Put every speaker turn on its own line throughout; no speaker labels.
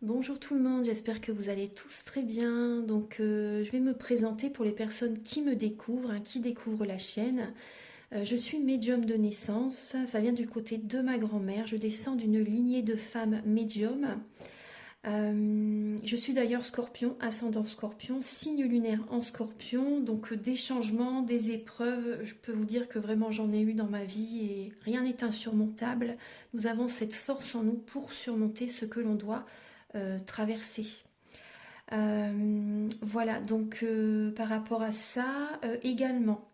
Bonjour tout le monde, j'espère que vous allez tous très bien. Donc je vais me présenter pour les personnes qui me découvrent, qui découvrent la chaîne. Je suis médium de naissance, ça vient du côté de ma grand-mère. Je descends d'une lignée de femmes médiums. Je suis d'ailleurs scorpion, ascendant scorpion, signe lunaire en scorpion. Donc des changements, des épreuves, je peux vous dire que vraiment j'en ai eu dans ma vie et rien n'est insurmontable. Nous avons cette force en nous pour surmonter ce que l'on doit traverser. Voilà, donc par rapport à ça, également,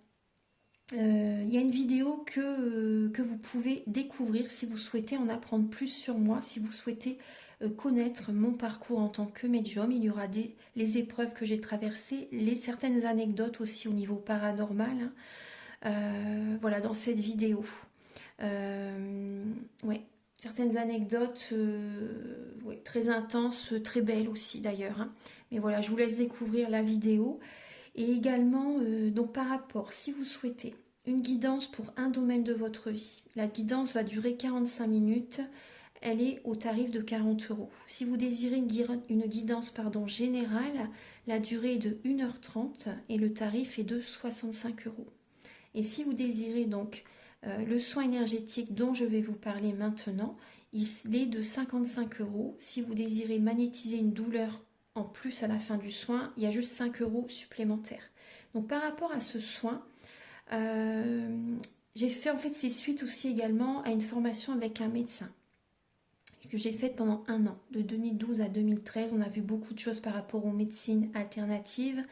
il y a une vidéo que vous pouvez découvrir si vous souhaitez en apprendre plus sur moi, si vous souhaitez connaître mon parcours en tant que médium. Il y aura les épreuves que j'ai traversées, certaines anecdotes aussi au niveau paranormal, voilà, dans cette vidéo. Ouais, certaines anecdotes ouais, très intenses, très belles aussi d'ailleurs, hein. Mais voilà, je vous laisse découvrir la vidéo. Et également, donc par rapport, si vous souhaitez une guidance pour un domaine de votre vie, la guidance va durer 45 minutes, elle est au tarif de 40 euros. Si vous désirez une guidance générale, la durée est de 1h30 et le tarif est de 65 euros. Et si vous désirez donc le soin énergétique dont je vais vous parler maintenant, il est de 55 euros. Si vous désirez magnétiser une douleur en plus à la fin du soin, il y a juste 5 euros supplémentaires. Donc par rapport à ce soin, j'ai fait en fait c'est suite aussi également à une formation avec un médecin que j'ai faite pendant un an, de 2012 à 2013. On a vu beaucoup de choses par rapport aux médecines alternatives,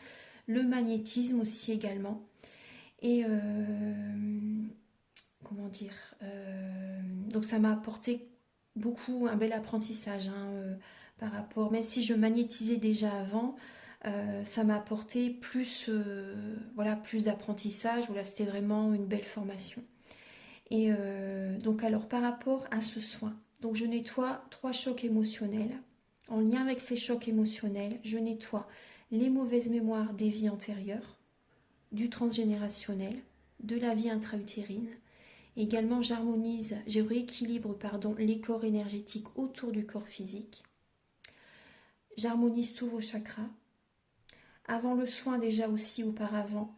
le magnétisme aussi également. Et comment dire, donc ça m'a apporté beaucoup, un bel apprentissage, par rapport, même si je magnétisais déjà avant, ça m'a apporté plus, voilà, plus d'apprentissage. Voilà, c'était vraiment une belle formation. Et donc alors par rapport à ce soin, donc je nettoie 3 chocs émotionnels. En lien avec ces chocs émotionnels, je nettoie les mauvaises mémoires des vies antérieures, du transgénérationnel, de la vie intra-utérine. Également, je rééquilibre les corps énergétiques autour du corps physique. J'harmonise tous vos chakras. Avant le soin, déjà aussi auparavant,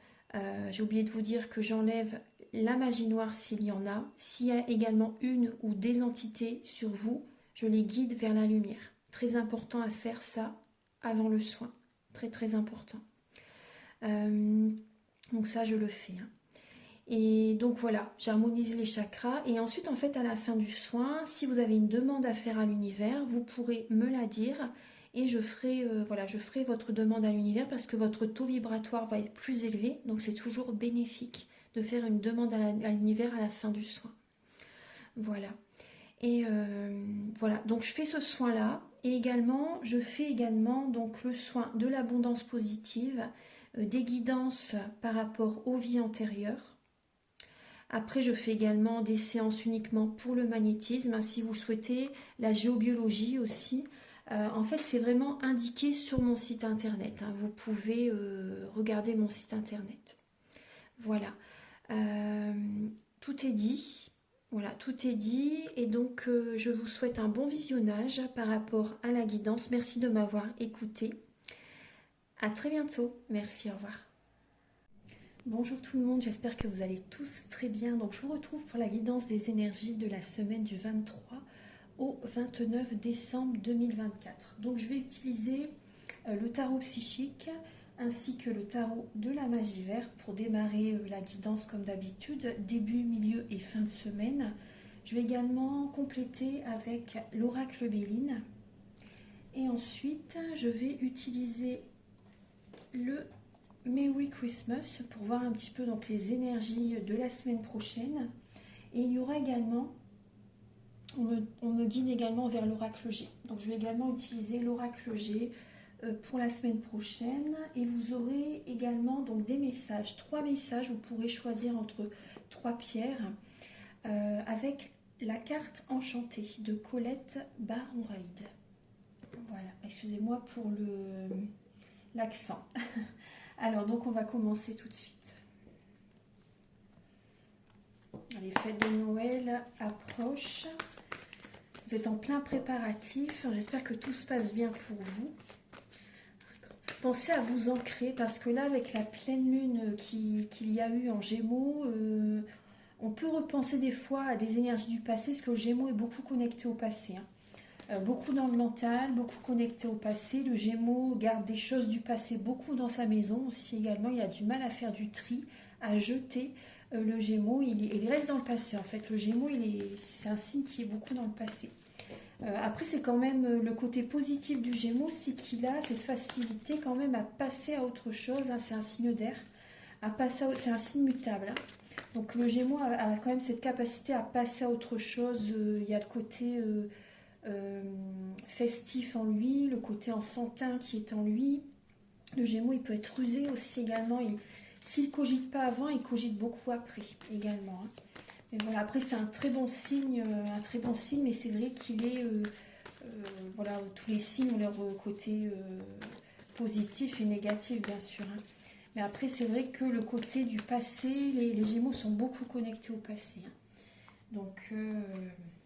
j'ai oublié de vous dire que j'enlève la magie noire s'il y en a. S'il y a également une ou des entités sur vous, je les guide vers la lumière. Très important à faire ça avant le soin. Très très important. Donc ça, je le fais. Et donc voilà, j'harmonise les chakras. Et ensuite, en fait, à la fin du soin, si vous avez une demande à faire à l'univers, vous pourrez me la dire. Et je ferai, voilà, je ferai votre demande à l'univers parce que votre taux vibratoire va être plus élevé. Donc c'est toujours bénéfique de faire une demande à l'univers à la fin du soin. Voilà. Et voilà, donc je fais ce soin-là. Et également, je fais également donc le soin de l'abondance positive, des guidances par rapport aux vies antérieures. Après, je fais également des séances uniquement pour le magnétisme, si vous souhaitez, la géobiologie aussi. En fait, c'est vraiment indiqué sur mon site internet. Vous pouvez regarder mon site internet. Voilà. Tout est dit. Voilà, tout est dit. Et donc, je vous souhaite un bon visionnage par rapport à la guidance. Merci de m'avoir écouté. À très bientôt. Merci, au revoir. Bonjour tout le monde, j'espère que vous allez tous très bien. Donc je vous retrouve pour la guidance des énergies de la semaine du 23 au 29 décembre 2024. Donc je vais utiliser le tarot psychique ainsi que le tarot de la magie verte pour démarrer la guidance comme d'habitude, début, milieu et fin de semaine. Je vais également compléter avec l'oracle Béline. Et ensuite, je vais utiliser le Merry Christmas pour voir un petit peu donc les énergies de la semaine prochaine. Et il y aura également, on me guide également vers l'oracle G. Donc je vais également utiliser l'oracle G pour la semaine prochaine. Et vous aurez également donc des messages, 3 messages. Vous pourrez choisir entre 3 pierres avec la carte enchantée de Colette Baronraid. Voilà, excusez-moi pour l'accent. Alors, donc, on va commencer tout de suite. Les fêtes de Noël approchent. Vous êtes en plein préparatif. J'espère que tout se passe bien pour vous. Pensez à vous ancrer parce que là, avec la pleine lune qu'il y a eu en Gémeaux, on peut repenser des fois à des énergies du passé parce que le Gémeaux est beaucoup connecté au passé. Beaucoup dans le mental, beaucoup connecté au passé. Le Gémeaux garde des choses du passé beaucoup dans sa maison aussi également. Il a du mal à faire du tri, à jeter. Le Gémeaux, il reste dans le passé en fait. Le Gémeaux, c'est un signe qui est beaucoup dans le passé. Après, c'est quand même le côté positif du Gémeaux, c'est qu'il a cette facilité quand même à passer à autre chose. C'est un signe d'air, c'est un signe mutable. Donc le Gémeaux a quand même cette capacité à passer à autre chose. Il y a le côté festif en lui, le côté enfantin qui est en lui. Le Gémeaux, il peut être rusé aussi également. S'il ne cogite pas avant, il cogite beaucoup après également. Mais voilà, après c'est un très bon signe, mais c'est vrai qu'il est, voilà, tous les signes ont leur côté positif et négatif bien sûr. Mais après c'est vrai que le côté du passé, les Gémeaux sont beaucoup connectés au passé. Donc,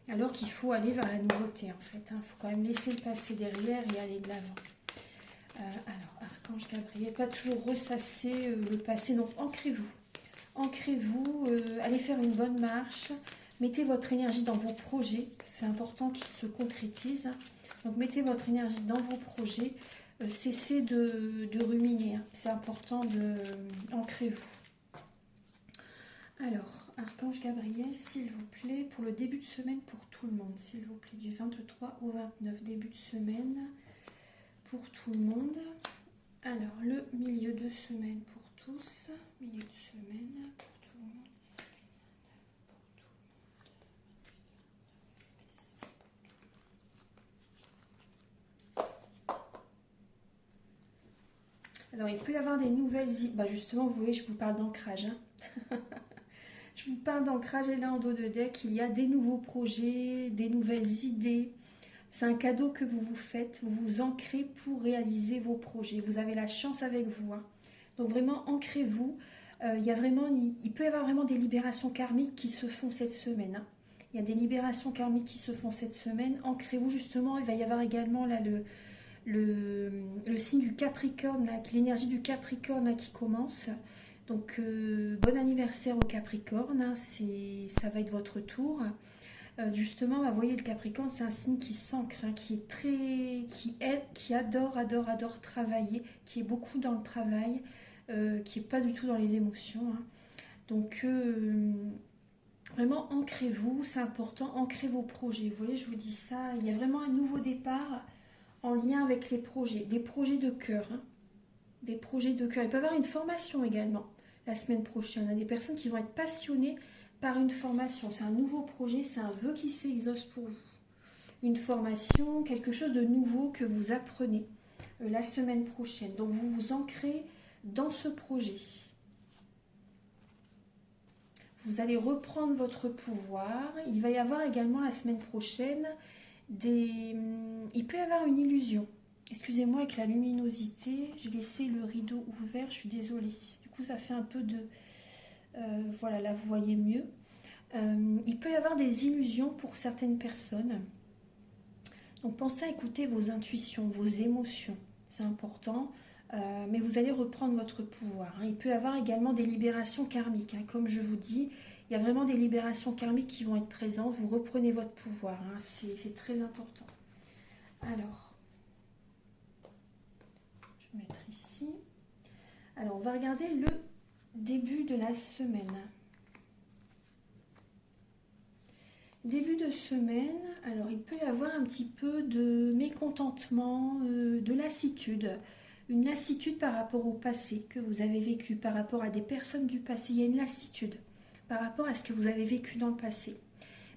alors qu'il faut aller vers la nouveauté en fait. Il faut quand même laisser le passé derrière et aller de l'avant. Alors, Archange Gabriel, pas toujours ressasser le passé, donc ancrez-vous. Ancrez-vous, allez faire une bonne marche, mettez votre énergie dans vos projets, c'est important qu'ils se concrétisent. Donc mettez votre énergie dans vos projets, cessez de ruminer, c'est important ancrez-vous. Alors, Archange Gabriel, s'il vous plaît, pour le début de semaine pour tout le monde, s'il vous plaît, du 23 au 29, début de semaine pour tout le monde. Alors, le milieu de semaine pour tous, milieu de semaine pour tout le monde. Alors, il peut y avoir des nouvelles idées. Bah, justement, vous voyez, je vous parle d'ancrage. Je vous parle d'ancrage et là, en dos de deck, il y a des nouveaux projets, des nouvelles idées. C'est un cadeau que vous vous faites. Vous vous ancrez pour réaliser vos projets. Vous avez la chance avec vous. Donc, vraiment, ancrez-vous. Il peut y avoir vraiment des libérations karmiques qui se font cette semaine. Il y a des libérations karmiques qui se font cette semaine. Ancrez-vous justement. Il va y avoir également là le signe du Capricorne, là, l'énergie du Capricorne là, qui commence. Donc bon anniversaire au Capricorne, ça va être votre tour. Justement, vous voyez le Capricorne, c'est un signe qui s'ancre, qui adore travailler, qui est beaucoup dans le travail, qui n'est pas du tout dans les émotions. Donc vraiment ancrez-vous, c'est important, ancrez vos projets. Vous voyez, je vous dis ça, il y a vraiment un nouveau départ en lien avec les projets, des projets de cœur. Des projets de cœur. Il peut y avoir une formation également la semaine prochaine. Il y a des personnes qui vont être passionnées par une formation. C'est un nouveau projet, c'est un vœu qui s'exauce pour vous. Une formation, quelque chose de nouveau que vous apprenez la semaine prochaine. Donc vous vous ancrez dans ce projet. Vous allez reprendre votre pouvoir. Il va y avoir également la semaine prochaine il peut y avoir une illusion. Excusez-moi, avec la luminosité, j'ai laissé le rideau ouvert, je suis désolée. Du coup, ça fait un peu de... voilà, là, vous voyez mieux. Il peut y avoir des illusions pour certaines personnes. Donc, pensez à écouter vos intuitions, vos émotions. C'est important. Mais vous allez reprendre votre pouvoir. Il peut y avoir également des libérations karmiques. Comme je vous dis, il y a vraiment des libérations karmiques qui vont être présentes. Vous reprenez votre pouvoir. C'est très important. Alors... je vais mettre ici. Alors, on va regarder le début de la semaine. Début de semaine, alors il peut y avoir un petit peu de mécontentement, de lassitude. Une lassitude par rapport au passé que vous avez vécu, par rapport à des personnes du passé. Il y a une lassitude par rapport à ce que vous avez vécu dans le passé.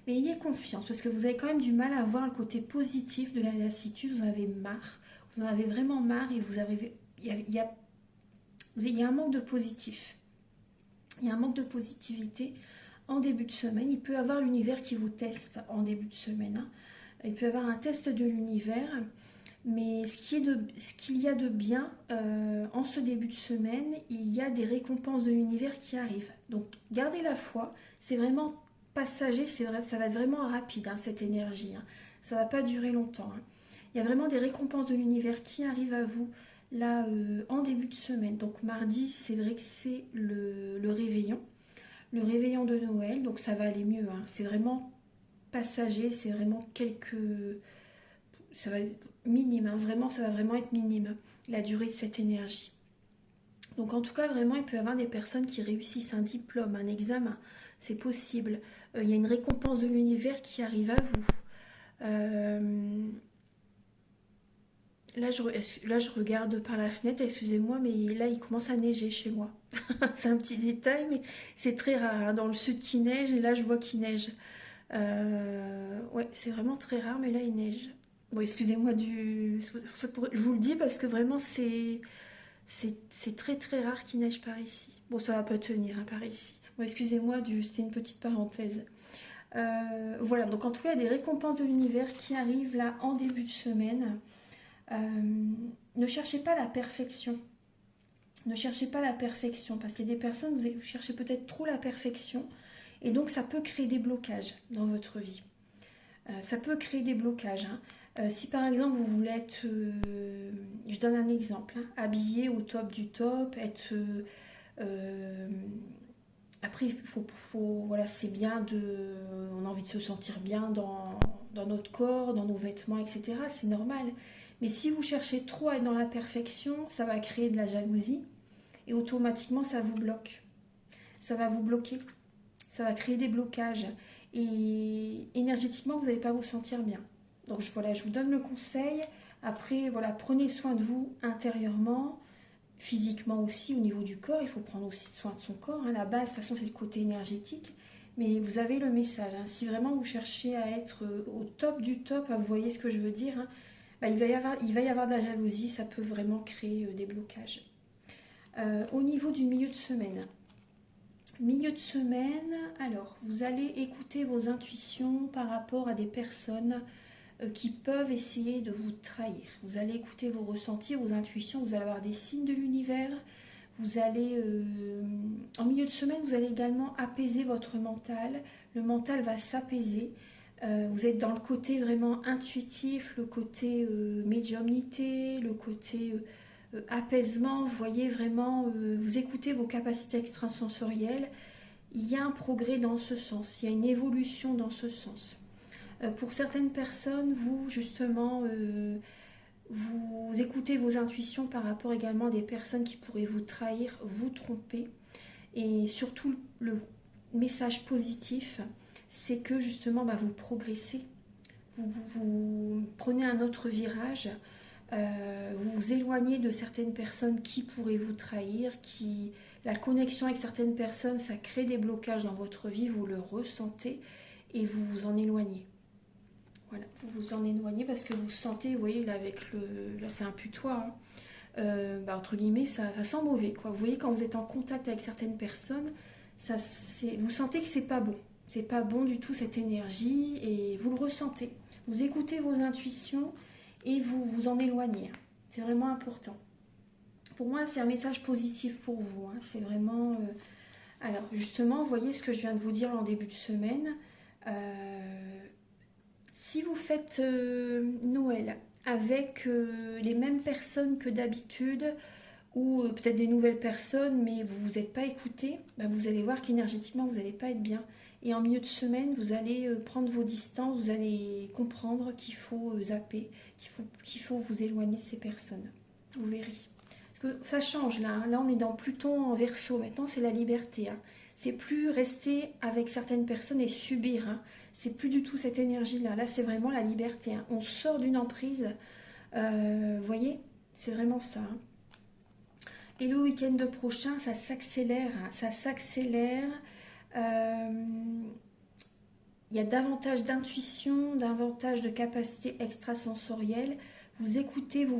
Mais ayez confiance, parce que vous avez quand même du mal à voir le côté positif de la lassitude. Vous en avez marre. Vous en avez vraiment marre et il y a un manque de positif. Il y a un manque de positivité en début de semaine. Il peut y avoir l'univers qui vous teste en début de semaine. Il peut y avoir un test de l'univers. Mais ce qu'il y a de bien en ce début de semaine, il y a des récompenses de l'univers qui arrivent. Donc gardez la foi. C'est vraiment passager, ça va être vraiment rapide cette énergie. Ça va pas durer longtemps, hein. Il y a vraiment des récompenses de l'univers qui arrivent à vous là en début de semaine. Donc mardi, c'est vrai que c'est le réveillon. Le réveillon de Noël, donc ça va aller mieux, hein. C'est vraiment passager, c'est vraiment quelques... Ça va être minime, hein. Vraiment, ça va vraiment être minime, la durée de cette énergie. Donc en tout cas, vraiment, il peut y avoir des personnes qui réussissent un diplôme, un examen, c'est possible. Il y a une récompense de l'univers qui arrive à vous. Euh, là, je regarde par la fenêtre, excusez-moi, mais là, il commence à neiger chez moi. C'est un petit détail, mais c'est très rare, hein. Dans le sud qui neige, et là, je vois qu'il neige. Ouais, c'est vraiment très rare, mais là, il neige. Bon, excusez-moi du... Je vous le dis parce que vraiment, c'est très très rare qu'il neige par ici. Bon, ça va pas tenir, hein, par ici. Bon, excusez-moi, c'était une petite parenthèse. Voilà, donc en tout cas, il y a des récompenses de l'univers qui arrivent là en début de semaine. Euh, ne cherchez pas la perfection. Ne cherchez pas la perfection, parce qu'il y a des personnes, vous cherchez peut-être trop la perfection, et donc ça peut créer des blocages dans votre vie. Ça peut créer des blocages, hein. Si par exemple vous voulez être, je donne un exemple, hein, habillé au top du top, être... euh, après, voilà, c'est bien on a envie de se sentir bien dans notre corps, dans nos vêtements, etc. C'est normal. Mais si vous cherchez trop à être dans la perfection, ça va créer de la jalousie et automatiquement ça vous bloque. Ça va vous bloquer. Ça va créer des blocages. Et énergétiquement, vous n'allez pas vous sentir bien. Donc voilà, je vous donne le conseil. Après, voilà, prenez soin de vous intérieurement, physiquement aussi, au niveau du corps. Il faut prendre aussi soin de son corps, hein. La base, de toute façon, c'est le côté énergétique. Mais vous avez le message, hein. Si vraiment vous cherchez à être au top du top, vous voyez ce que je veux dire, hein, bah, il va y avoir de la jalousie. Ça peut vraiment créer des blocages. Au niveau du milieu de semaine. Milieu de semaine, alors vous allez écouter vos intuitions par rapport à des personnes qui peuvent essayer de vous trahir. Vous allez écouter vos ressentis, vos intuitions, vous allez avoir des signes de l'univers. Vous allez, en milieu de semaine, vous allez également apaiser votre mental. Le mental va s'apaiser. Vous êtes dans le côté vraiment intuitif, le côté médiumnité, le côté apaisement. Vous voyez vraiment, vous écoutez vos capacités extrasensorielles. Il y a un progrès dans ce sens, il y a une évolution dans ce sens. Pour certaines personnes, vous, justement, vous écoutez vos intuitions par rapport également à des personnes qui pourraient vous trahir, vous tromper. Et surtout, le message positif, c'est que justement, vous progressez. Vous prenez un autre virage. Vous vous éloignez de certaines personnes qui pourraient vous trahir, la connexion avec certaines personnes, ça crée des blocages dans votre vie, vous le ressentez et vous vous en éloignez. Voilà, vous vous en éloignez parce que vous sentez, vous voyez, là, là c'est un putois, hein. Entre guillemets, ça sent mauvais, quoi. Vous voyez, quand vous êtes en contact avec certaines personnes, vous sentez que c'est pas bon. C'est pas bon du tout cette énergie et vous le ressentez. Vous écoutez vos intuitions et vous vous en éloignez. C'est vraiment important. Pour moi, c'est un message positif pour vous, hein. C'est vraiment... Alors, justement, vous voyez ce que je viens de vous dire en début de semaine. Si vous faites Noël avec les mêmes personnes que d'habitude, ou peut-être des nouvelles personnes, mais vous ne vous êtes pas écouté, vous allez voir qu'énergétiquement, vous n'allez pas être bien. Et en milieu de semaine, vous allez prendre vos distances, vous allez comprendre qu'il faut zapper, qu'il faut vous éloigner de ces personnes. Vous verrez. Parce que ça change là, hein. Là, on est dans Pluton en Verseau. Maintenant, c'est la liberté, hein. C'est plus rester avec certaines personnes et subir, hein. C'est plus du tout cette énergie-là. Là, c'est vraiment la liberté, hein. On sort d'une emprise. Vous voyez, c'est vraiment ça, hein. Et le week-end prochain, ça s'accélère, hein. Ça s'accélère. Il y a davantage d'intuition, davantage de capacité extrasensorielle. Vous écoutez vos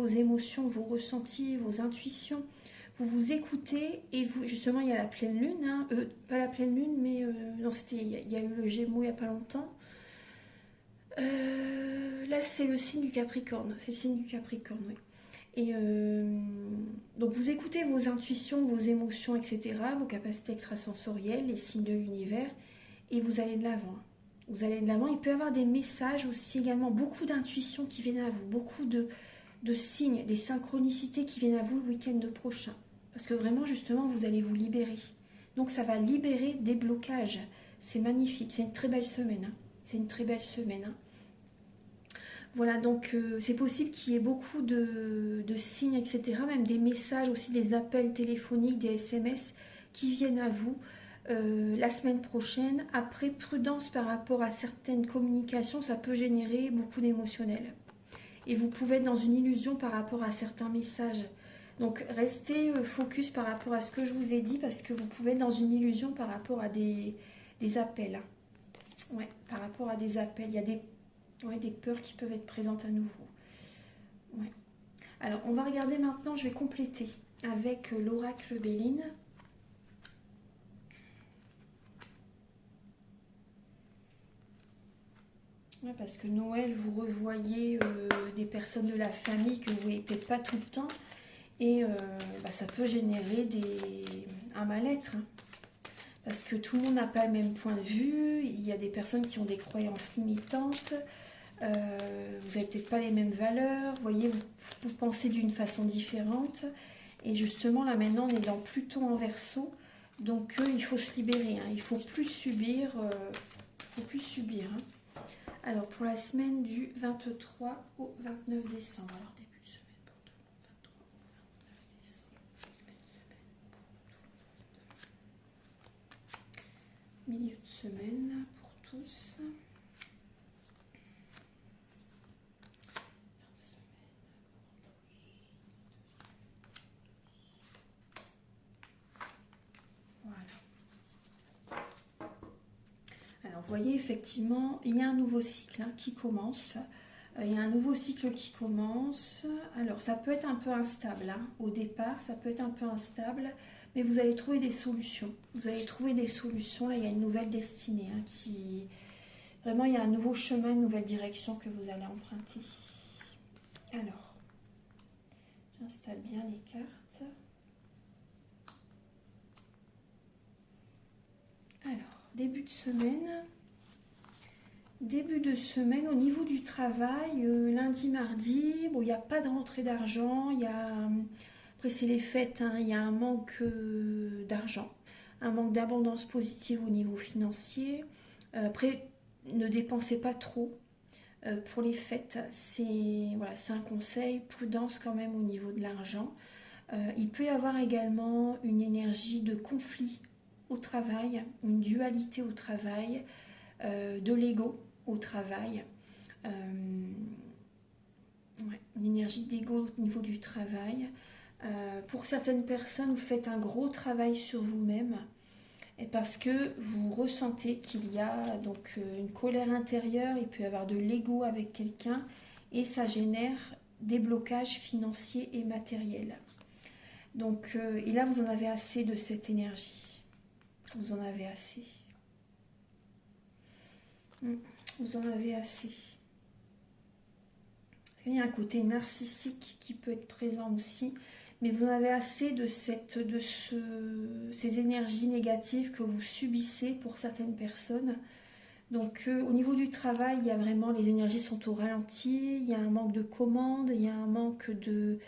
émotions, vos ressentis, vos intuitions. Vous vous écoutez et vous, justement, il y a la pleine lune, hein, pas la pleine lune, mais non, il y a eu le Gémeaux il n'y a pas longtemps. Là, c'est le signe du Capricorne, c'est le signe du Capricorne, oui. Et donc vous écoutez vos intuitions, vos émotions, etc., vos capacités extrasensorielles, les signes de l'univers, et vous allez de l'avant. Vous allez de l'avant. Il peut y avoir des messages aussi également, beaucoup d'intuitions qui viennent à vous, beaucoup de signes, des synchronicités qui viennent à vous le week-end prochain. Parce que vraiment, justement, vous allez vous libérer. Donc ça va libérer des blocages. C'est magnifique, c'est une très belle semaine. Hein. C'est une très belle semaine. Hein. Voilà, donc c'est possible qu'il y ait beaucoup de signes, etc. Même des messages, aussi des appels téléphoniques, des SMS qui viennent à vous la semaine prochaine. Après, prudence par rapport à certaines communications, ça peut générer beaucoup d'émotionnel. Et vous pouvez être dans une illusion par rapport à certains messages. Donc restez focus par rapport à ce que je vous ai dit, parce que vous pouvez être dans une illusion par rapport à des appels. Ouais, par rapport à des appels. Il y a des peurs qui peuvent être présentes à nouveau. Ouais. Alors, on va regarder maintenant, je vais compléter avec l'oracle Béline. Ouais, parce que Noël, vous revoyez des personnes de la famille que vous ne voyez peut-être pas tout le temps. Et ça peut générer un mal-être. Hein. Parce que tout le monde n'a pas le même point de vue. Il y a des personnes qui ont des croyances limitantes. Vous n'avez peut-être pas les mêmes valeurs. Vous voyez, vous pensez d'une façon différente. Et justement, là maintenant, on est dans Pluton en Verseau. Donc, il faut se libérer. Hein. Il ne faut plus subir. Hein. Alors, pour la semaine du 23 au 29 décembre. Alors, début de semaine pour tout le monde. 23 au 29 décembre. Milieu de semaine pour tous. Alors, vous voyez, effectivement, il y a un nouveau cycle qui commence. Il y a un nouveau cycle qui commence. Alors, ça peut être un peu instable. Hein. Au départ, ça peut être un peu instable. Mais vous allez trouver des solutions. Vous allez trouver des solutions. Là, il y a une nouvelle destinée. Hein, Vraiment, il y a un nouveau chemin, une nouvelle direction que vous allez emprunter. Alors, j'installe bien les cartes. Alors, début de semaine. Début de semaine, au niveau du travail, lundi, mardi, bon, il n'y a pas de rentrée d'argent. Après, c'est les fêtes, hein, il y a un manque d'argent, un manque d'abondance positive au niveau financier. Après, ne dépensez pas trop pour les fêtes. C'est un conseil, prudence quand même au niveau de l'argent. Il peut y avoir également une énergie de conflit au travail, une dualité au travail, de l'ego au travail, une énergie d'ego au niveau du travail. Pour certaines personnes, vous faites un gros travail sur vous-même et parce que vous ressentez qu'il y a donc une colère intérieure, il peut y avoir de l'ego avec quelqu'un et ça génère des blocages financiers et matériels. Donc, et là, vous en avez assez de cette énergie. Vous en avez assez. Vous en avez assez. Il y a un côté narcissique qui peut être présent aussi, mais vous en avez assez de ces énergies négatives que vous subissez pour certaines personnes. Donc au niveau du travail, il y a vraiment, les énergies sont au ralenti, il y a un manque de commandes, il y a un manque de...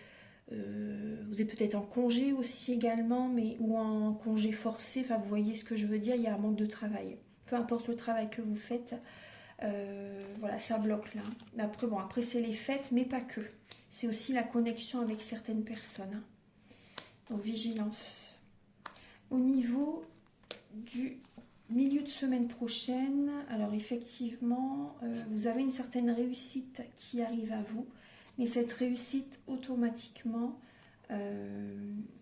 vous êtes peut-être en congé aussi également, ou en congé forcé, enfin vous voyez ce que je veux dire, il y a un manque de travail. Peu importe le travail que vous faites, ça bloque là. Mais après c'est les fêtes, mais pas que. C'est aussi la connexion avec certaines personnes. Donc vigilance. Au niveau du milieu de semaine prochaine, alors effectivement, vous avez une certaine réussite qui arrive à vous, mais cette réussite automatiquement,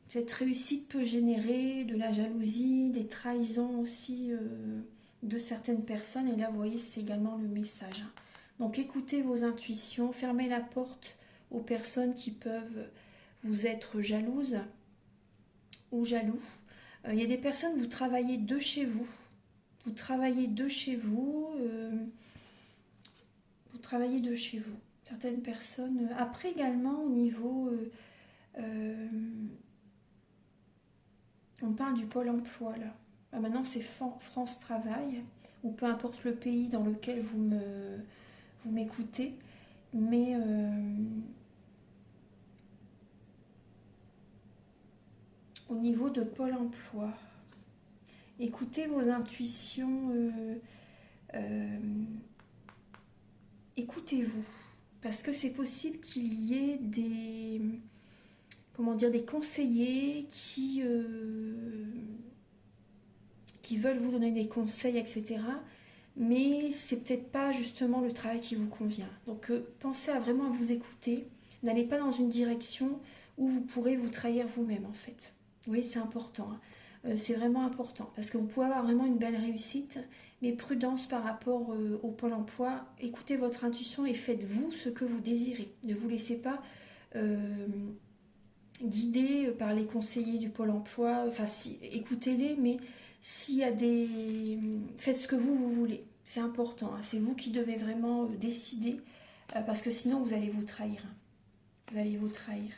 cette réussite peut générer de la jalousie, des trahisons aussi de certaines personnes, et là vous voyez c'est également le message. Donc écoutez vos intuitions, fermez la porte aux personnes qui peuvent vous être jalouses ou jaloux. Il y a des personnes, vous travaillez de chez vous. Vous travaillez de chez vous. Vous travaillez de chez vous. Certaines personnes. Après également, au niveau... on parle du pôle emploi là. Maintenant, c'est France Travail, ou peu importe le pays dans lequel vous m'écoutez. Mais au niveau de Pôle emploi, écoutez vos intuitions, euh, écoutez-vous. Parce que c'est possible qu'il y ait des, comment dire, des conseillers qui veulent vous donner des conseils, etc. Mais c'est peut-être pas justement le travail qui vous convient. Donc pensez à vraiment à vous écouter. N'allez pas dans une direction où vous pourrez vous trahir vous-même en fait. Oui, c'est important. Hein. C'est vraiment important parce que vous pouvez avoir vraiment une belle réussite, mais prudence par rapport au Pôle emploi. Écoutez votre intuition et faites-vous ce que vous désirez. Ne vous laissez pas guider par les conseillers du Pôle emploi. Enfin, si, écoutez-les, mais s'il y a des... Faites ce que vous voulez. C'est important. Hein. C'est vous qui devez vraiment décider parce que sinon vous allez vous trahir. Vous allez vous trahir.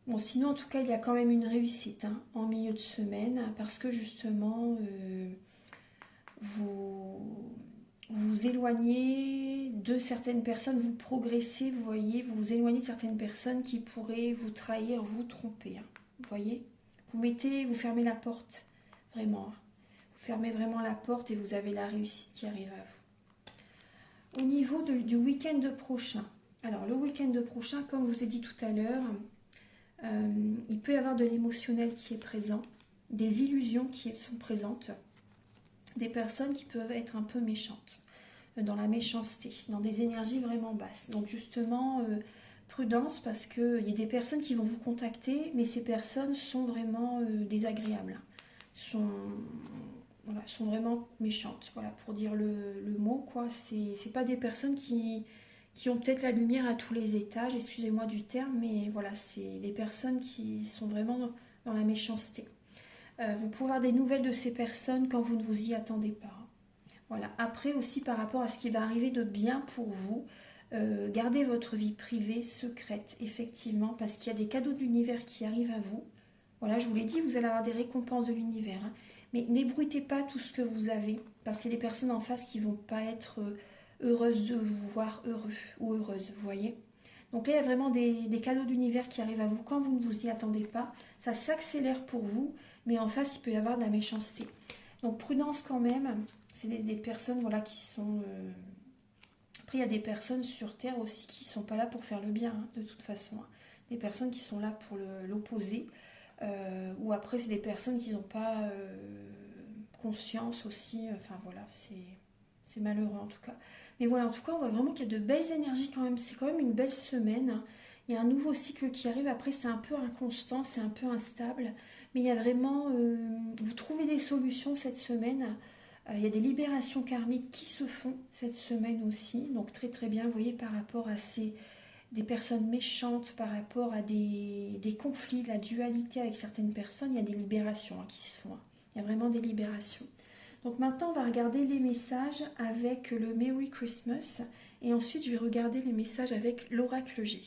Bon, sinon, en tout cas, il y a quand même une réussite hein, en milieu de semaine parce que justement, vous vous éloignez de certaines personnes, vous progressez, vous voyez, vous vous éloignez de certaines personnes qui pourraient vous trahir, vous tromper. Hein, vous voyez, vous fermez la porte, vraiment. Hein. Vous fermez vraiment la porte et vous avez la réussite qui arrive à vous. Au niveau du week-end prochain, alors le week-end prochain, comme je vous ai dit tout à l'heure, il peut y avoir de l'émotionnel qui est présent, des illusions qui sont présentes, des personnes qui peuvent être un peu méchantes, dans la méchanceté, dans des énergies vraiment basses. Donc justement, prudence parce qu'il y a des personnes qui vont vous contacter, mais ces personnes sont vraiment désagréables, sont vraiment méchantes, voilà, pour dire le mot, quoi. C'est pas des personnes qui ont peut-être la lumière à tous les étages, excusez-moi du terme, mais voilà, c'est des personnes qui sont vraiment dans la méchanceté. Vous pouvez avoir des nouvelles de ces personnes quand vous ne vous y attendez pas. Voilà. Après aussi par rapport à ce qui va arriver de bien pour vous, gardez votre vie privée secrète, effectivement, parce qu'il y a des cadeaux de l'univers qui arrivent à vous. Voilà, je vous l'ai dit, vous allez avoir des récompenses de l'univers. Hein. Mais n'ébruitez pas tout ce que vous avez, parce qu'il y a des personnes en face qui ne vont pas être heureuses de vous voir heureux ou heureuse, vous voyez. Donc là, il y a vraiment des cadeaux d'univers qui arrivent à vous quand vous ne vous y attendez pas. Ça s'accélère pour vous, mais en face, il peut y avoir de la méchanceté. Donc prudence quand même. C'est des personnes voilà, qui sont... Après, il y a des personnes sur Terre aussi qui ne sont pas là pour faire le bien, hein, de toute façon. Hein. Des personnes qui sont là pour l'opposer. Ou après, c'est des personnes qui n'ont pas conscience aussi. Enfin voilà, c'est malheureux en tout cas. Mais voilà, en tout cas, on voit vraiment qu'il y a de belles énergies quand même. C'est quand même une belle semaine. Hein. Il y a un nouveau cycle qui arrive. Après, c'est un peu inconstant, c'est un peu instable. Mais il y a vraiment... vous trouvez des solutions cette semaine. Il y a des libérations karmiques qui se font cette semaine aussi. Donc très très bien, vous voyez, par rapport à des personnes méchantes, par rapport à des conflits, de la dualité avec certaines personnes, il y a des libérations hein, qui se font. Hein. Il y a vraiment des libérations. Donc maintenant, on va regarder les messages avec le Merry Christmas. Et ensuite, je vais regarder les messages avec l'oracle G.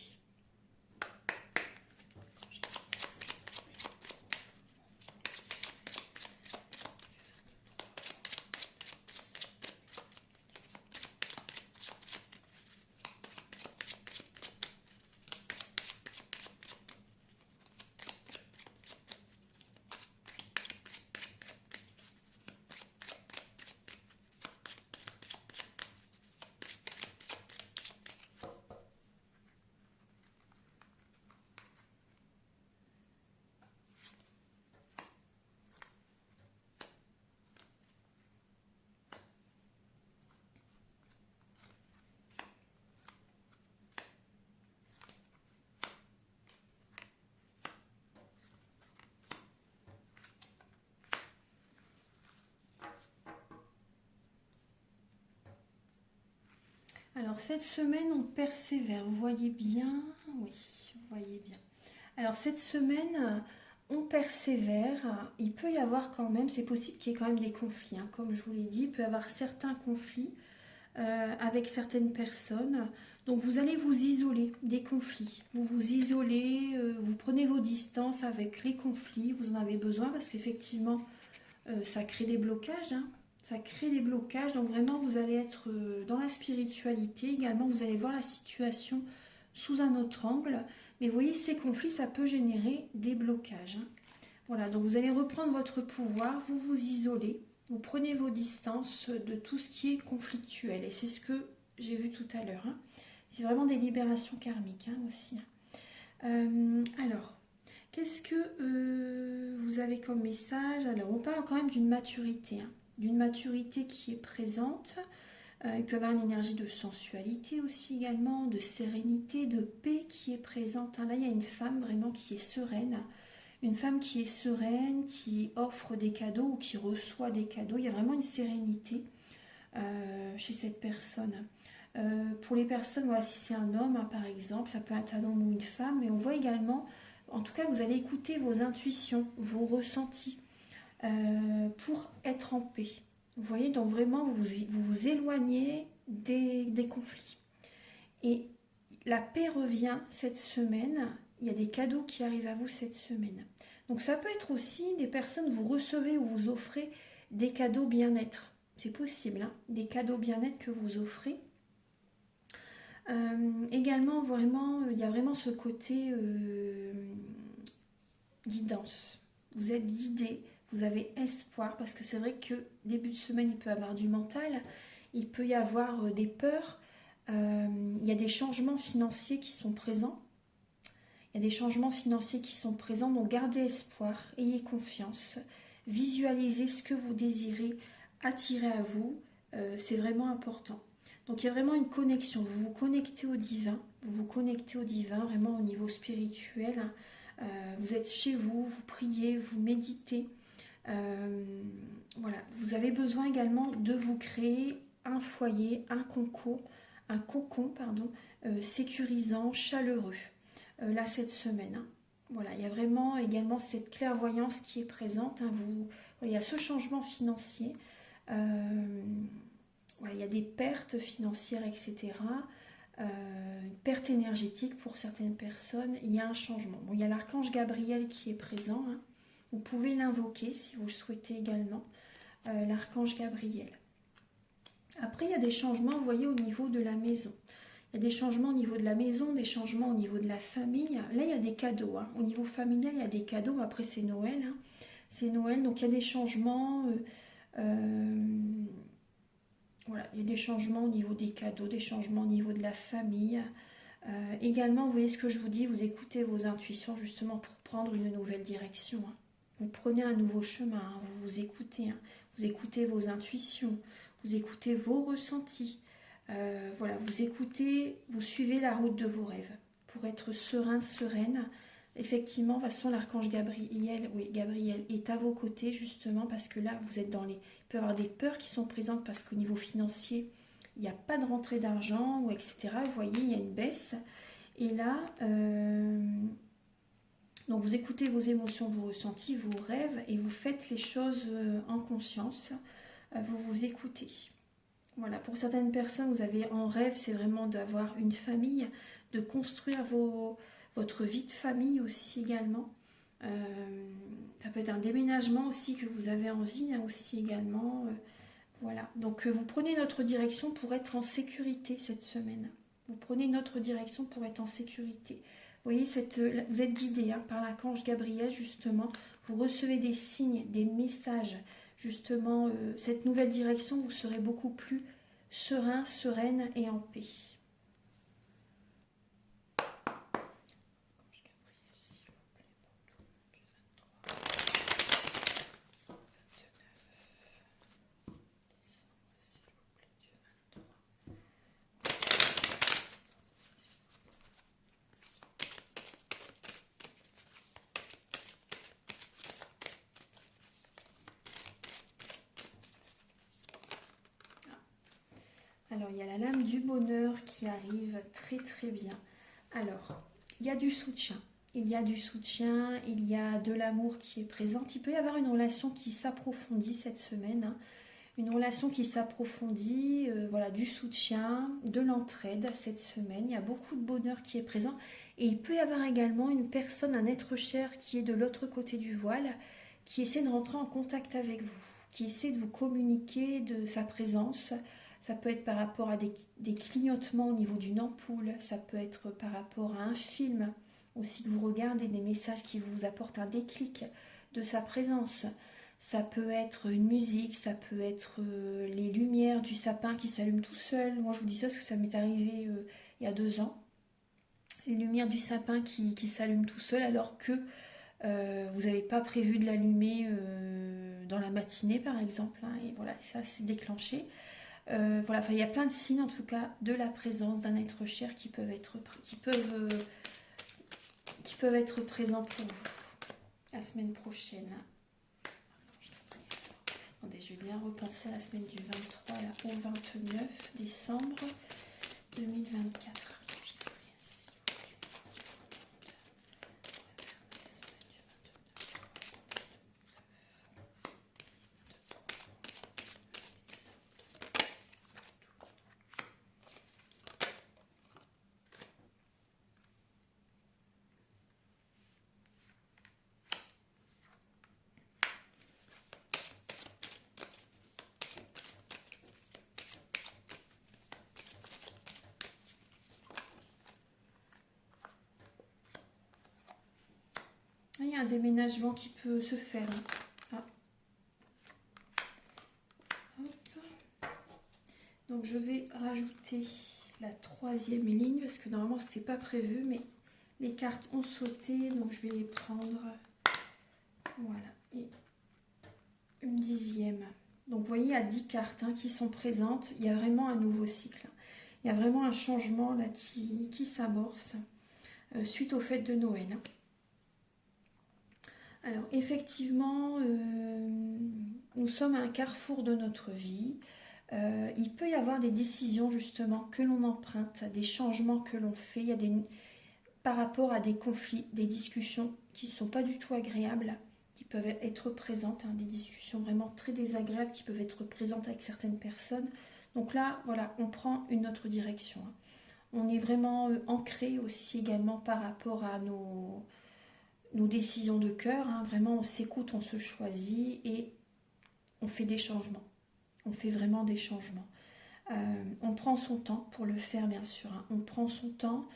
Alors cette semaine, on persévère. Vous voyez bien? Oui, vous voyez bien. Alors cette semaine, on persévère. Il peut y avoir quand même, c'est possible qu'il y ait quand même des conflits. Hein. Comme je vous l'ai dit, il peut y avoir certains conflits avec certaines personnes. Donc vous allez vous isoler des conflits. Vous vous isolez, vous prenez vos distances avec les conflits. Vous en avez besoin parce qu'effectivement, ça crée des blocages. Hein. Ça crée des blocages. Donc vraiment, vous allez être dans la spiritualité. Également, vous allez voir la situation sous un autre angle. Mais vous voyez, ces conflits, ça peut générer des blocages. Hein. Voilà, donc vous allez reprendre votre pouvoir, vous vous isolez. Vous prenez vos distances de tout ce qui est conflictuel. Et c'est ce que j'ai vu tout à l'heure. Hein. C'est vraiment des libérations karmiques hein, aussi. Alors, qu'est-ce que vous avez comme message? Alors, on parle quand même d'une maturité. Hein, d'une maturité qui est présente. Il peut y avoir une énergie de sensualité aussi également, de sérénité, de paix qui est présente. Hein. Là, il y a une femme vraiment qui est sereine. Une femme qui est sereine, qui offre des cadeaux ou qui reçoit des cadeaux. Il y a vraiment une sérénité chez cette personne. Pour les personnes, voilà, si c'est un homme, hein, par exemple, ça peut être un homme ou une femme, mais on voit également, en tout cas, vous allez écouter vos intuitions, vos ressentis pour être en paix. Vous voyez, donc vraiment, vous vous éloignez des conflits. Et la paix revient cette semaine. Il y a des cadeaux qui arrivent à vous cette semaine. Donc ça peut être aussi des personnes que vous recevez ou vous offrez des cadeaux bien-être. C'est possible, hein, des cadeaux bien-être que vous offrez. Également, vraiment, il y a vraiment ce côté guidance. Vous êtes guidé, vous avez espoir, parce que c'est vrai que début de semaine, il peut y avoir du mental, il peut y avoir des peurs, il y a des changements financiers qui sont présents. Il y a des changements financiers qui sont présents, donc gardez espoir, ayez confiance, visualisez ce que vous désirez attirer à vous, c'est vraiment important. Donc il y a vraiment une connexion, vous vous connectez au divin, vraiment au niveau spirituel, vous êtes chez vous, vous priez, vous méditez. Voilà, vous avez besoin également de vous créer un foyer, un cocon, sécurisant, chaleureux. Là cette semaine. Hein. Voilà, il y a vraiment également cette clairvoyance qui est présente. Hein. Voilà, il y a ce changement financier. Voilà, il y a des pertes financières, etc. Une perte énergétique pour certaines personnes. Il y a un changement. Bon, il y a l'archange Gabriel qui est présent. Hein. Vous pouvez l'invoquer si vous le souhaitez également. L'archange Gabriel. Après, il y a des changements, vous voyez, au niveau de la maison. Il y a des changements au niveau de la maison, des changements au niveau de la famille. Là, il y a des cadeaux. Hein. Au niveau familial, il y a des cadeaux. Après, c'est Noël. Hein. C'est Noël, donc il y a des changements. Voilà, il y a des changements au niveau des cadeaux, des changements au niveau de la famille. Également, vous voyez ce que je vous dis, vous écoutez vos intuitions justement pour prendre une nouvelle direction. Hein. Vous prenez un nouveau chemin, hein. Vous vous écoutez. Hein. Vous écoutez vos intuitions, vous écoutez vos ressentis. Voilà, vous écoutez, vous suivez la route de vos rêves pour être serein, sereine. Effectivement, de toute façon, l'archange Gabriel, oui, Gabriel est à vos côtés justement parce que là, vous êtes dans les... Il peut y avoir des peurs qui sont présentes parce qu'au niveau financier, il n'y a pas de rentrée d'argent, ou etc. Vous voyez, il y a une baisse. Et là, donc vous écoutez vos émotions, vos ressentis, vos rêves et vous faites les choses en conscience. Vous vous écoutez. Voilà, pour certaines personnes, vous avez en rêve, c'est vraiment d'avoir une famille, de construire votre vie de famille aussi également. Ça peut être un déménagement aussi que vous avez envie hein, aussi également. Voilà, donc vous prenez notre direction pour être en sécurité cette semaine. Vous prenez notre direction pour être en sécurité. Vous voyez, vous êtes guidé hein, par l'archange Gabriel justement. Vous recevez des signes, des messages. Justement, cette nouvelle direction, vous serez beaucoup plus serein, sereine et en paix. Alors, il y a la lame du bonheur qui arrive très très bien. Alors, il y a du soutien. Il y a du soutien, il y a de l'amour qui est présent. Il peut y avoir une relation qui s'approfondit cette semaine. Hein. une relation qui s'approfondit, voilà, du soutien, de l'entraide cette semaine. Il y a beaucoup de bonheur qui est présent. Et il peut y avoir également une personne, un être cher qui est de l'autre côté du voile, qui essaie de rentrer en contact avec vous, qui essaie de vous communiquer de sa présence. Ça peut être par rapport à des clignotements au niveau d'une ampoule, ça peut être par rapport à un film aussi que vous regardez, des messages qui vous apportent un déclic de sa présence. Ça peut être une musique, ça peut être les lumières du sapin qui s'allument tout seul. Moi je vous dis ça parce que ça m'est arrivé il y a 2 ans. Les lumières du sapin qui s'allument tout seul alors que vous n'avez pas prévu de l'allumer dans la matinée par exemple. Hein, et voilà, ça s'est déclenché. Voilà, enfin, il y a plein de signes en tout cas de la présence d'un être cher qui peuvent être présents pour vous la semaine prochaine. Attendez, je vais bien repenser à la semaine du 23 là, au 29 décembre 2024. Il y a un déménagement qui peut se faire. Ah. Donc je vais rajouter la 3e ligne parce que normalement c'était pas prévu, mais les cartes ont sauté, donc je vais les prendre. Voilà, et une 10e. Donc vous voyez, il y a 10 cartes qui sont présentes. Il y a vraiment un nouveau cycle. Il y a vraiment un changement là qui s'amorce suite aux fêtes de Noël. Alors effectivement, nous sommes à un carrefour de notre vie. Il peut y avoir des décisions justement que l'on emprunte, des changements que l'on fait. Il y a par rapport à des conflits, des discussions qui ne sont pas du tout agréables, qui peuvent être présentes, des discussions vraiment très désagréables qui peuvent être présentes avec certaines personnes. Donc là, voilà, on prend une autre direction. On est vraiment ancré aussi également par rapport à nos décisions de cœur. Vraiment, on s'écoute, on se choisit et on fait des changements. On fait vraiment des changements. On prend son temps pour le faire, bien sûr. On prend son temps.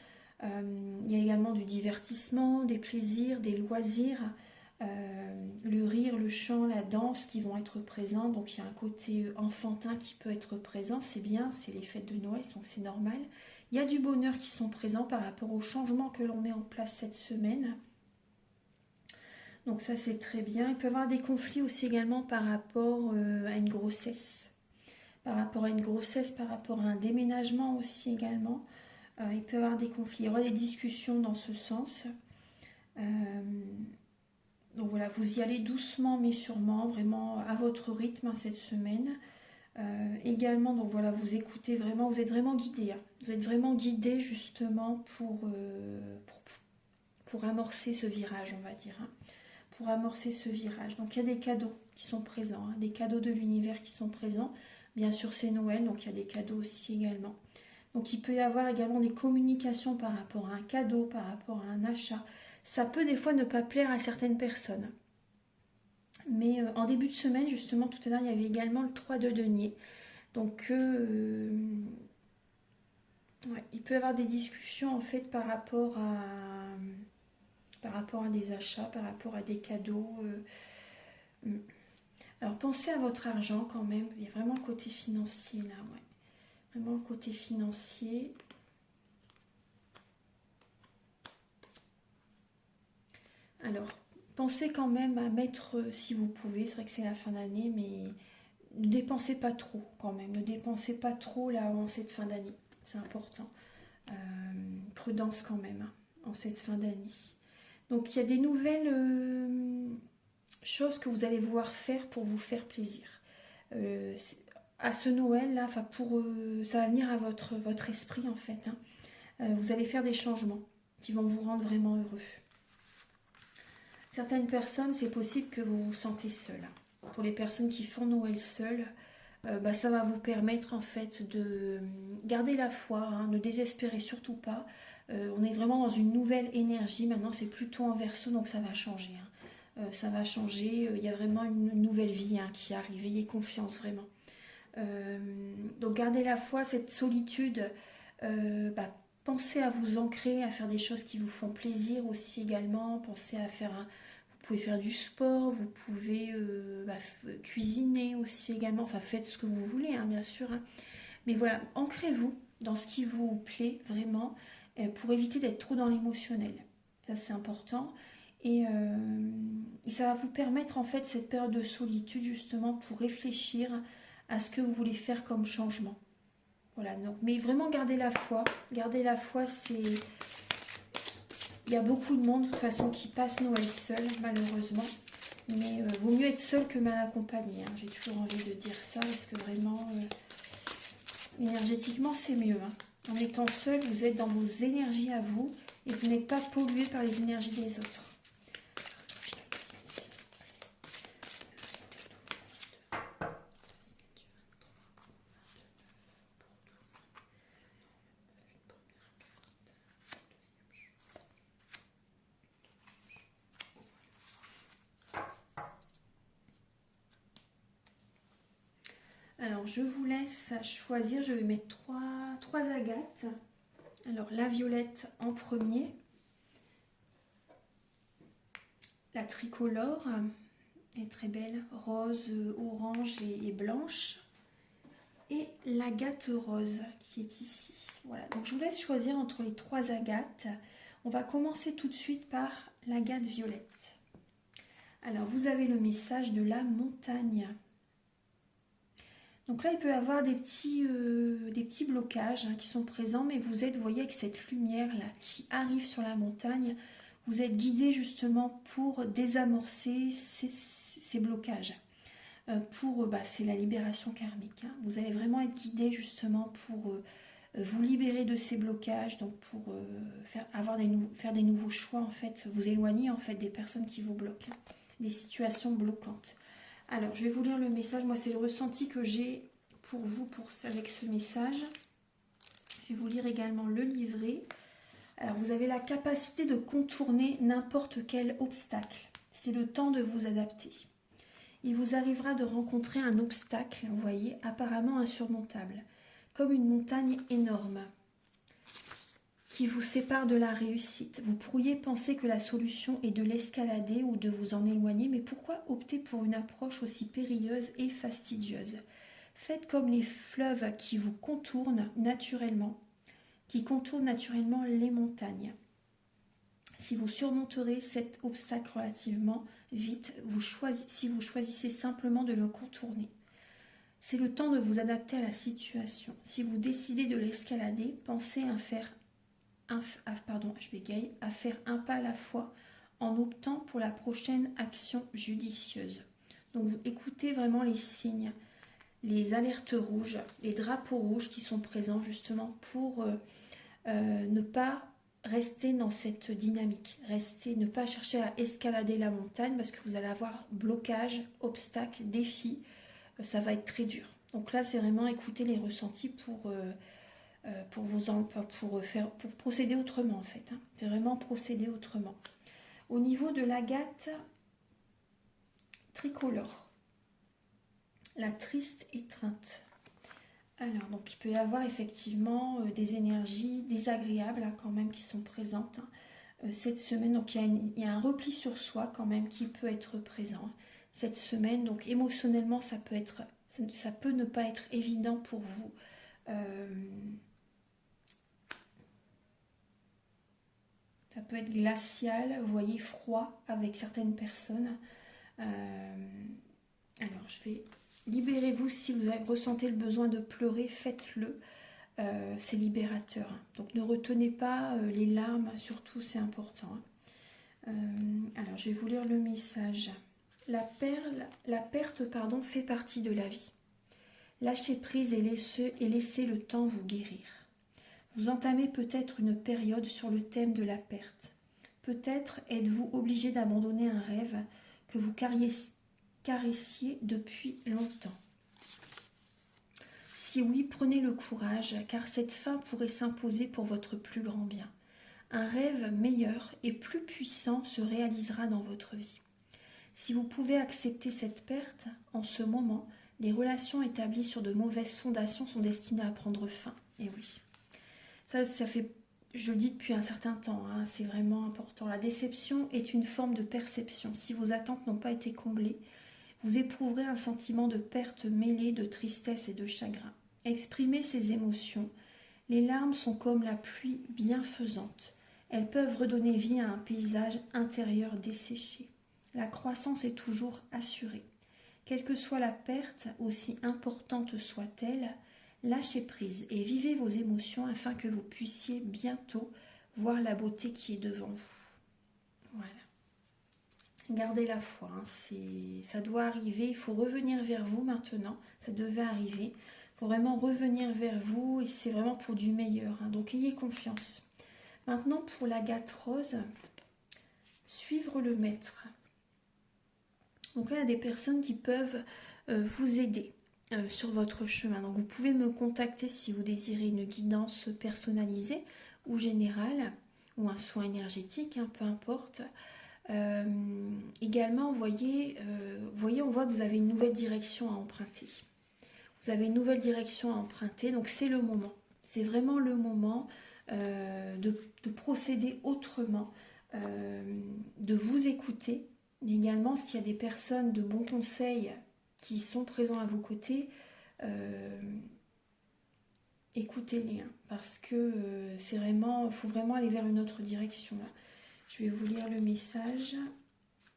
Il y a également du divertissement, des plaisirs, des loisirs, le rire, le chant, la danse qui vont être présents. Donc il y a un côté enfantin qui peut être présent. C'est bien, c'est les fêtes de Noël, donc c'est normal. Il y a du bonheur qui sont présents par rapport aux changements que l'on met en place cette semaine. Donc ça c'est très bien. Il peut y avoir des conflits aussi également par rapport à une grossesse. Par rapport à une grossesse, par rapport à un déménagement aussi également. Il peut y avoir des conflits, il y aura des discussions dans ce sens. Donc voilà, vous y allez doucement mais sûrement, vraiment à votre rythme cette semaine. Également, donc voilà, vous écoutez vraiment, vous êtes vraiment guidé. Vous êtes vraiment guidé justement pour amorcer ce virage, on va dire. Pour amorcer ce virage. Donc il y a des cadeaux qui sont présents, des cadeaux de l'univers qui sont présents. Bien sûr, c'est Noël, donc il y a des cadeaux aussi également. Donc il peut y avoir également des communications par rapport à un cadeau, par rapport à un achat. Ça peut des fois ne pas plaire à certaines personnes. Mais en début de semaine, justement, tout à l'heure, il y avait également le 3 de denier. Donc ouais, il peut y avoir des discussions en fait par rapport à des achats, par rapport à des cadeaux. Alors pensez à votre argent quand même. Il y a vraiment le côté financier là, ouais. Vraiment le côté financier. Alors, pensez quand même à mettre, si vous pouvez, c'est vrai que c'est la fin d'année, mais ne dépensez pas trop quand même. Ne dépensez pas trop là en cette fin d'année. C'est important. Prudence quand même en cette fin d'année. Donc il y a des nouvelles choses que vous allez pouvoir faire pour vous faire plaisir. À ce Noël là, ça va venir à votre esprit en fait. Vous allez faire des changements qui vont vous rendre vraiment heureux. Certaines personnes, c'est possible que vous vous sentez seul. Pour les personnes qui font Noël seules, Ça va vous permettre en fait de garder la foi, hein, ne désespérez surtout pas. On est vraiment dans une nouvelle énergie, maintenant c'est plutôt en Verseau, donc ça va changer, hein. Ça va changer, il y a vraiment une nouvelle vie, hein, qui arrive, ayez confiance vraiment. Donc gardez la foi, cette solitude, pensez à vous ancrer, à faire des choses qui vous font plaisir aussi également, pensez à faire vous pouvez faire du sport, vous pouvez cuisiner aussi également, enfin faites ce que vous voulez, hein, bien sûr, hein. Mais voilà, ancrez-vous dans ce qui vous plaît vraiment, pour éviter d'être trop dans l'émotionnel. Ça c'est important. Et ça va vous permettre en fait cette période de solitude justement pour réfléchir à ce que vous voulez faire comme changement. Voilà, donc, mais vraiment gardez la foi. Gardez la foi, c'est... Il y a beaucoup de monde de toute façon qui passe Noël seul, malheureusement. Mais vaut mieux être seul que mal accompagné, hein. J'ai toujours envie de dire ça parce que vraiment, énergétiquement, c'est mieux, hein. En étant seul, vous êtes dans vos énergies à vous et vous n'êtes pas pollué par les énergies des autres. Alors, je vous laisse choisir. Je vais mettre trois agates. Alors, la violette en premier. La tricolore est très belle. Rose, orange et blanche. Et l'agate rose qui est ici. Voilà, donc je vous laisse choisir entre les trois agates. On va commencer tout de suite par l'agate violette. Alors, vous avez le message de la montagne. Donc là, il peut y avoir des petits blocages, hein, qui sont présents, mais vous êtes, vous voyez, avec cette lumière-là qui arrive sur la montagne, vous êtes guidé justement pour désamorcer ces blocages. C'est la libération karmique, hein. Vous allez vraiment être guidé justement pour vous libérer de ces blocages, donc pour faire des nouveaux choix, en fait, vous éloigner en fait des personnes qui vous bloquent, hein, des situations bloquantes. Alors, je vais vous lire le message. Moi, c'est le ressenti que j'ai pour vous avec ce message. Je vais vous lire également le livret. Alors, vous avez la capacité de contourner n'importe quel obstacle. C'est le temps de vous adapter. Il vous arrivera de rencontrer un obstacle, vous voyez, apparemment insurmontable, comme une montagne énorme qui vous sépare de la réussite. Vous pourriez penser que la solution est de l'escalader ou de vous en éloigner, mais pourquoi opter pour une approche aussi périlleuse et fastidieuse? Faites comme les fleuves qui contournent naturellement les montagnes. Si vous surmonterez cet obstacle relativement vite, si vous choisissez simplement de le contourner, c'est le temps de vous adapter à la situation. Si vous décidez de l'escalader, pensez à faire un pas à la fois en optant pour la prochaine action judicieuse. Donc vous écoutez vraiment les signes, les alertes rouges, les drapeaux rouges qui sont présents justement pour ne pas rester dans cette dynamique. Ne pas chercher à escalader la montagne parce que vous allez avoir blocage, obstacle, défi. Ça va être très dur. Donc là, c'est vraiment écouter les ressentis pour procéder autrement en fait, hein. C'est vraiment procéder autrement. Au niveau de l'agate tricolore, la triste étreinte. Alors, donc il peut y avoir effectivement des énergies désagréables, hein, quand même qui sont présentes, hein, cette semaine. Donc il y a un repli sur soi quand même qui peut être présent, hein, cette semaine. Donc émotionnellement, ça peut ne pas être évident pour vous. Ça peut être glacial, vous voyez, froid avec certaines personnes. Alors, je vais... Libérez-vous si vous ressentez le besoin de pleurer, faites-le. C'est libérateur, hein. Donc, ne retenez pas les larmes, surtout, c'est important, hein. Alors, je vais vous lire le message. La perte, fait partie de la vie. Lâchez prise et laissez le temps vous guérir. Vous entamez peut-être une période sur le thème de la perte. Peut-être êtes-vous obligé d'abandonner un rêve que vous caressiez depuis longtemps. Si oui, prenez le courage, car cette fin pourrait s'imposer pour votre plus grand bien. Un rêve meilleur et plus puissant se réalisera dans votre vie. Si vous pouvez accepter cette perte, en ce moment, les relations établies sur de mauvaises fondations sont destinées à prendre fin. Et oui, ça fait, je le dis depuis un certain temps, hein, c'est vraiment important. La déception est une forme de perception. Si vos attentes n'ont pas été comblées, vous éprouverez un sentiment de perte mêlé de tristesse et de chagrin. Exprimez ces émotions. Les larmes sont comme la pluie bienfaisante. Elles peuvent redonner vie à un paysage intérieur desséché. La croissance est toujours assurée. Quelle que soit la perte, aussi importante soit-elle, lâchez prise et vivez vos émotions afin que vous puissiez bientôt voir la beauté qui est devant vous. Voilà. Gardez la foi, hein, ça doit arriver, il faut revenir vers vous maintenant, ça devait arriver. Il faut vraiment revenir vers vous et c'est vraiment pour du meilleur, hein, donc ayez confiance. Maintenant pour l'agate rose, suivre le maître. Donc là, il y a des personnes qui peuvent vous aider sur votre chemin. Donc vous pouvez me contacter si vous désirez une guidance personnalisée ou générale ou un soin énergétique, hein, peu importe. Également, vous voyez, on voit que vous avez une nouvelle direction à emprunter. Vous avez une nouvelle direction à emprunter, donc c'est le moment. C'est vraiment le moment de procéder autrement, de vous écouter. Mais également, s'il y a des personnes de bons conseils qui sont présents à vos côtés, écoutez-les, hein, parce que c'est vraiment, il faut vraiment aller vers une autre direction là. Je vais vous lire le message.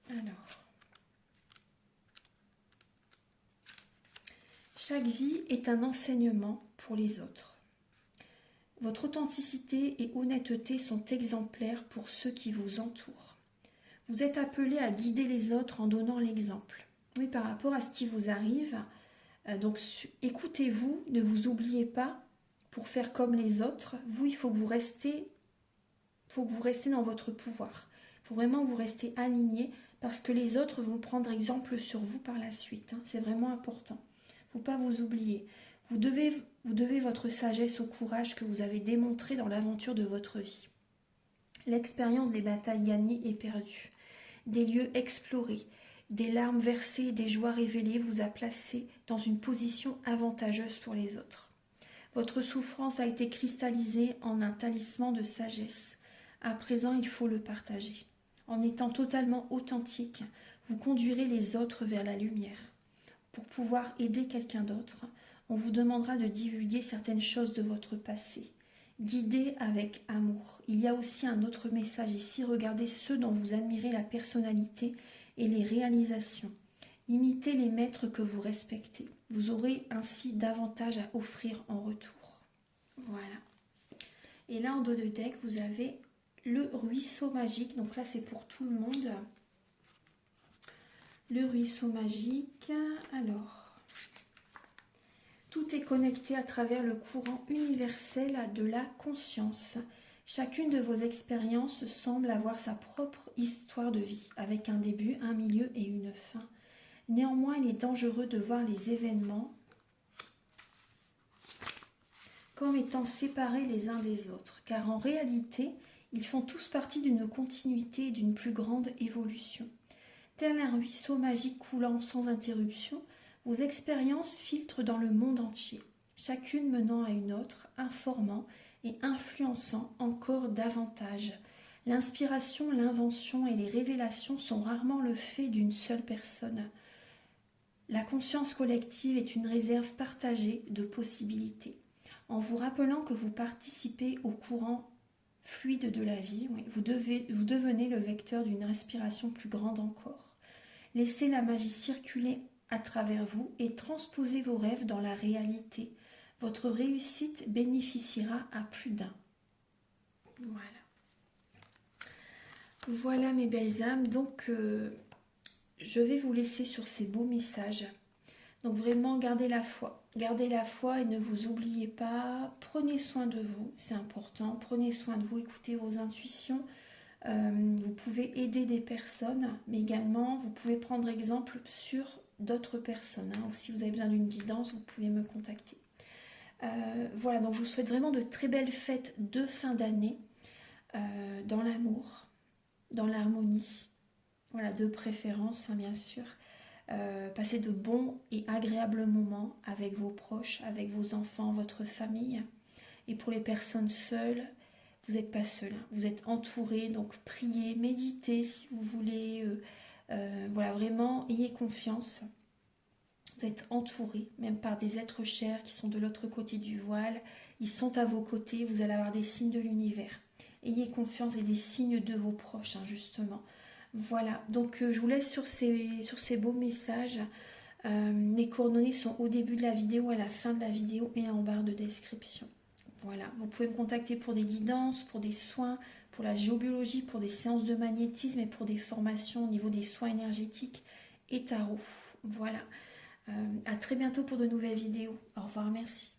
Alors, chaque vie est un enseignement pour les autres. Votre authenticité et honnêteté sont exemplaires pour ceux qui vous entourent. Vous êtes appelé à guider les autres en donnant l'exemple. Oui, par rapport à ce qui vous arrive, donc écoutez-vous, ne vous oubliez pas pour faire comme les autres. Vous, il faut que vous restez dans votre pouvoir. Il faut vraiment que vous restez aligné parce que les autres vont prendre exemple sur vous par la suite. Hein. C'est vraiment important. Il ne faut pas vous oublier. Vous devez votre sagesse au courage que vous avez démontré dans l'aventure de votre vie. L'expérience des batailles gagnées et perdues, des lieux explorés, des larmes versées et des joies révélées vous a placé dans une position avantageuse pour les autres. Votre souffrance a été cristallisée en un talisman de sagesse. À présent, il faut le partager. En étant totalement authentique, vous conduirez les autres vers la lumière. Pour pouvoir aider quelqu'un d'autre, on vous demandera de divulguer certaines choses de votre passé. Guidez avec amour. Il y a aussi un autre message ici. Regardez ceux dont vous admirez la personnalité et les réalisations. Imitez les maîtres que vous respectez. Vous aurez ainsi davantage à offrir en retour. Voilà. Et là, en dos de deck, vous avez le ruisseau magique. Donc là, c'est pour tout le monde. Le ruisseau magique. Alors, tout est connecté à travers le courant universel de la conscience. Chacune de vos expériences semble avoir sa propre histoire de vie, avec un début, un milieu et une fin. Néanmoins, il est dangereux de voir les événements comme étant séparés les uns des autres, car en réalité, ils font tous partie d'une continuité et d'une plus grande évolution. Tel un ruisseau magique coulant sans interruption, vos expériences filtrent dans le monde entier, chacune menant à une autre, informant et influençant encore davantage. L'inspiration, l'invention et les révélations sont rarement le fait d'une seule personne. La conscience collective est une réserve partagée de possibilités. En vous rappelant que vous participez au courant fluide de la vie, vous devenez le vecteur d'une respiration plus grande encore. Laissez la magie circuler à travers vous et transposez vos rêves dans la réalité. Votre réussite bénéficiera à plus d'un. Voilà. Voilà mes belles âmes, donc je vais vous laisser sur ces beaux messages. Donc vraiment, gardez la foi et ne vous oubliez pas, prenez soin de vous, c'est important, prenez soin de vous, écoutez vos intuitions. Vous pouvez aider des personnes, mais également vous pouvez prendre exemple sur d'autres personnes. Hein. Ou si vous avez besoin d'une guidance, vous pouvez me contacter. Voilà, donc je vous souhaite vraiment de très belles fêtes de fin d'année, dans l'amour, dans l'harmonie, voilà, de préférence, hein, bien sûr. Passez de bons et agréables moments avec vos proches, avec vos enfants, votre famille. Et pour les personnes seules, vous n'êtes pas seul, hein. Vous êtes entouré, donc priez, méditez si vous voulez. Voilà, vraiment, ayez confiance. Vous êtes entouré, même par des êtres chers qui sont de l'autre côté du voile. Ils sont à vos côtés, vous allez avoir des signes de l'univers. Ayez confiance et des signes de vos proches, hein, justement. Voilà, donc je vous laisse sur ces beaux messages. Mes coordonnées sont au début de la vidéo, à la fin de la vidéo et en barre de description. Voilà, vous pouvez me contacter pour des guidances, pour des soins, pour la géobiologie, pour des séances de magnétisme et pour des formations au niveau des soins énergétiques et tarot. Voilà, à très bientôt pour de nouvelles vidéos. Au revoir, merci.